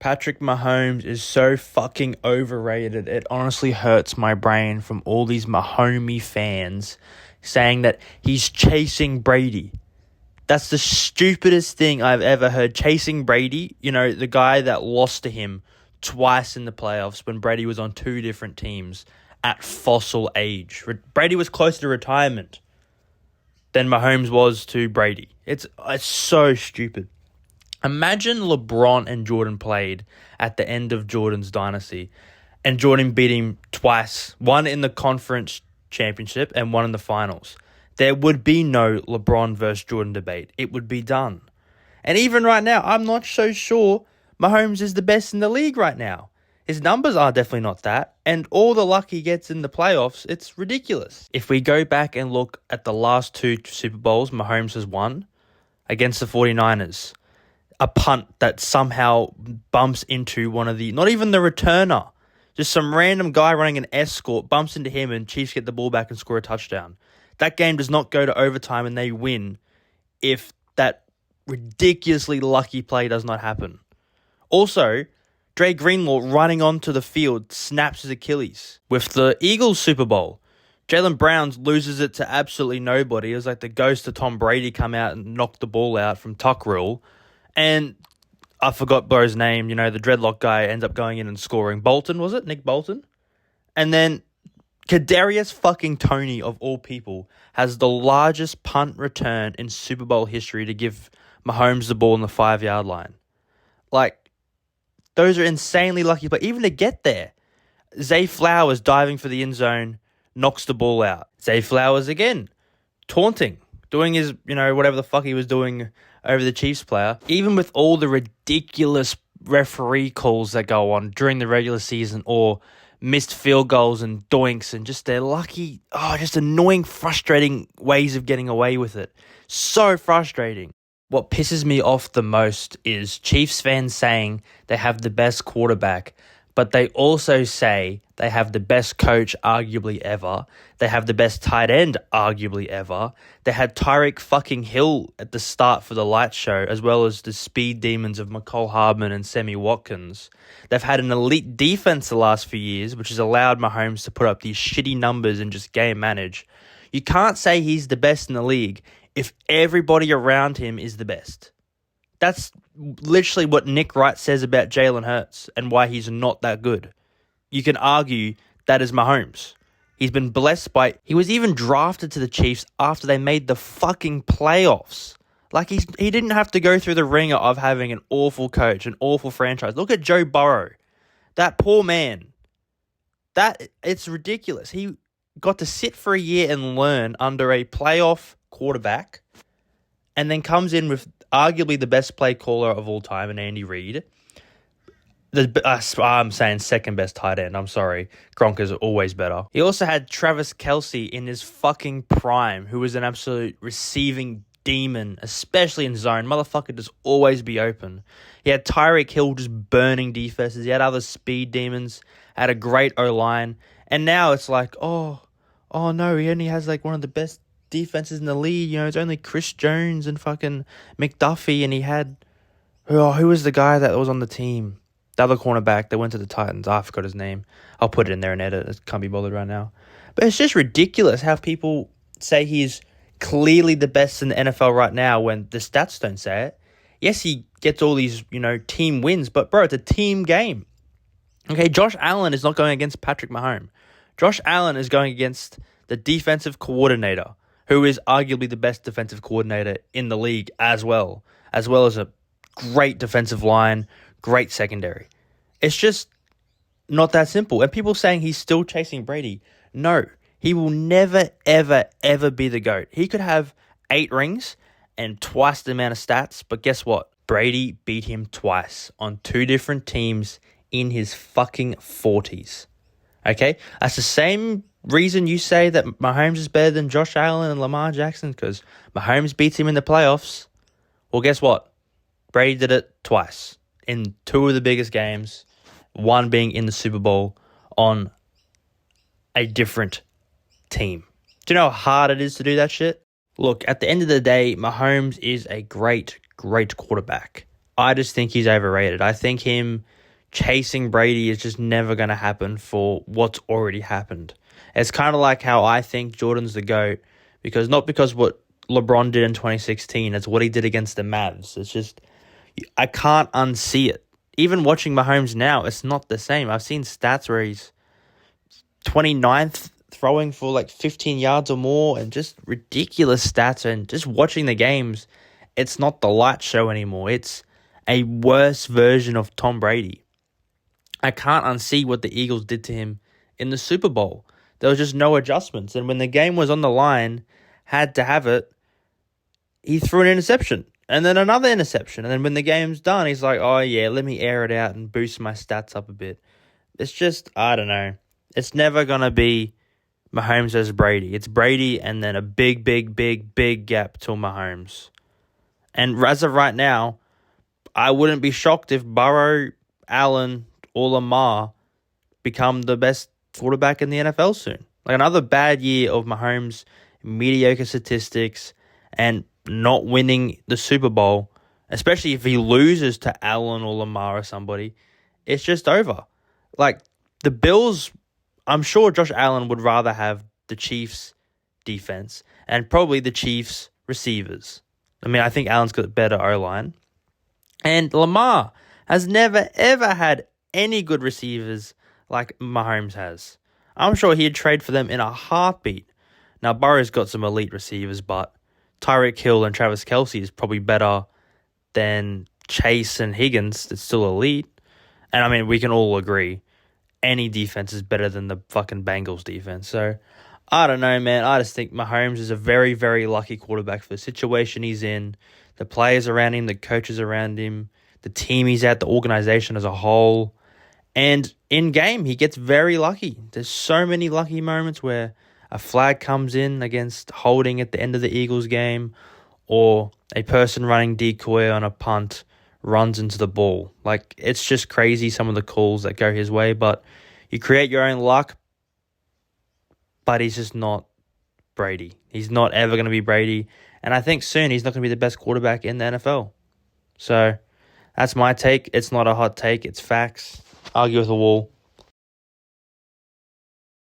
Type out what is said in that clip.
Patrick Mahomes is so fucking overrated. It honestly hurts my brain from all these Mahomey fans saying that he's chasing Brady. That's the stupidest thing I've ever heard. Chasing Brady, the guy that lost to him twice in the playoffs when Brady was on two different teams at fossil age. Brady was closer to retirement than Mahomes was to Brady. It's so stupid. Imagine LeBron and Jordan played at the end of Jordan's dynasty and Jordan beat him twice, one in the conference championship and one in the finals. There would be no LeBron versus Jordan debate. It would be done. And even right now, I'm not so sure Mahomes is the best in the league right now. His numbers are definitely not that. And all the luck he gets in the playoffs, it's ridiculous. If we go back and look at the last two Super Bowls Mahomes has won against the 49ers, a punt that somehow bumps into one of the, not even the returner, just some random guy running an escort bumps into him and Chiefs get the ball back and score a touchdown. That game does not go to overtime and they win if that ridiculously lucky play does not happen. Also, Dre Greenlaw running onto the field snaps his Achilles. With the Eagles Super Bowl, Jaylen Brown loses it to absolutely nobody. It was like the ghost of Tom Brady come out and knock the ball out from tuck rule. And I forgot bro's name, the dreadlock guy ends up going in and scoring. Bolton, was it? Nick Bolton? And then Kadarius fucking Toney, of all people, has the largest punt return in Super Bowl history to give Mahomes the ball on the 5-yard line. Like, those are insanely lucky plays. Even to get there, Zay Flowers diving for the end zone, knocks the ball out. Zay Flowers again, taunting, doing his, whatever the fuck he was doing over the Chiefs player. Even with all the ridiculous referee calls that go on during the regular season or missed field goals and doinks and just their lucky, just annoying, frustrating ways of getting away with it. So frustrating. What pisses me off the most is Chiefs fans saying they have the best quarterback, but they also say they have the best coach arguably ever. They have the best tight end arguably ever. They had Tyreek fucking Hill at the start for the light show, as well as the speed demons of McCole Hardman and Sammy Watkins. They've had an elite defense the last few years, which has allowed Mahomes to put up these shitty numbers and just game manage. You can't say he's the best in the league if everybody around him is the best. That's literally what Nick Wright says about Jalen Hurts and why he's not that good. You can argue that is Mahomes. He's been blessed by... He was even drafted to the Chiefs after they made the fucking playoffs. Like, he didn't have to go through the ringer of having an awful coach, an awful franchise. Look at Joe Burrow. That poor man. It's ridiculous. He got to sit for a year and learn under a playoff quarterback and then comes in with arguably the best play caller of all time in Andy Reid. I'm saying second best tight end. I'm sorry. Gronk is always better. He also had Travis Kelce in his fucking prime, who was an absolute receiving demon, especially in zone. Motherfucker just always be open. He had Tyreek Hill just burning defenses. He had other speed demons. Had a great O-line. And now it's like, oh no, he only has like one of the best defenses in the league. It's only Chris Jones and fucking McDuffie, and he had who was the guy that was on the team? The other cornerback that went to the Titans. I forgot his name. I'll put it in there and edit. It can't be bothered right now. But it's just ridiculous how people say he's clearly the best in the NFL right now when the stats don't say it. Yes, he gets all these, team wins, but bro, it's a team game. Okay, Josh Allen is not going against Patrick Mahomes. Josh Allen is going against the defensive coordinator, who is arguably the best defensive coordinator in the league as well as a great defensive line, great secondary. It's just not that simple. And people saying he's still chasing Brady. No, he will never, ever, ever be the GOAT. He could have 8 rings and twice the amount of stats, but guess what? Brady beat him twice on 2 different teams in his fucking 40s. Okay? That's the same reason you say that Mahomes is better than Josh Allen and Lamar Jackson, because Mahomes beats him in the playoffs. Well, guess what? Brady did it twice in 2 of the biggest games, one being in the Super Bowl on a different team. Do you know how hard it is to do that shit? Look, at the end of the day, Mahomes is a great, great quarterback. I just think he's overrated. I think him chasing Brady is just never going to happen for what's already happened. It's kind of like how I think Jordan's the GOAT, not because what LeBron did in 2016, it's what he did against the Mavs. It's just, I can't unsee it. Even watching Mahomes now, it's not the same. I've seen stats where he's 29th throwing for like 15 yards or more and just ridiculous stats. And just watching the games, it's not the light show anymore. It's a worse version of Tom Brady. I can't unsee what the Eagles did to him in the Super Bowl. There was just no adjustments. And when the game was on the line, had to have it, he threw an interception and then another interception. And then when the game's done, he's like, oh yeah, let me air it out and boost my stats up a bit. It's just, I don't know. It's never going to be Mahomes versus Brady. It's Brady and then a big gap till Mahomes. And as of right now, I wouldn't be shocked if Burrow, Allen, or Lamar become the best quarterback in the NFL soon. Like another bad year of Mahomes, mediocre statistics, and not winning the Super Bowl, especially if he loses to Allen or Lamar or somebody, it's just over. Like the Bills, I'm sure Josh Allen would rather have the Chiefs defense and probably the Chiefs receivers. I mean, I think Allen's got a better O-line. And Lamar has never, ever had any good receivers like Mahomes has. I'm sure he'd trade for them in a heartbeat. Now, Burrow's got some elite receivers, but Tyreek Hill and Travis Kelce is probably better than Chase and Higgins. That's still elite. And, I mean, we can all agree any defense is better than the fucking Bengals defense. So, I don't know, man. I just think Mahomes is a very, very lucky quarterback for the situation he's in, the players around him, the coaches around him, the team he's at, the organization as a whole. And in game, he gets very lucky. There's so many lucky moments where a flag comes in against holding at the end of the Eagles game, or a person running decoy on a punt runs into the ball. Like, it's just crazy some of the calls that go his way, but you create your own luck, but he's just not Brady. He's not ever going to be Brady, and I think soon he's not going to be the best quarterback in the NFL. So, that's my take. It's not a hot take. It's facts. Argue with the wall.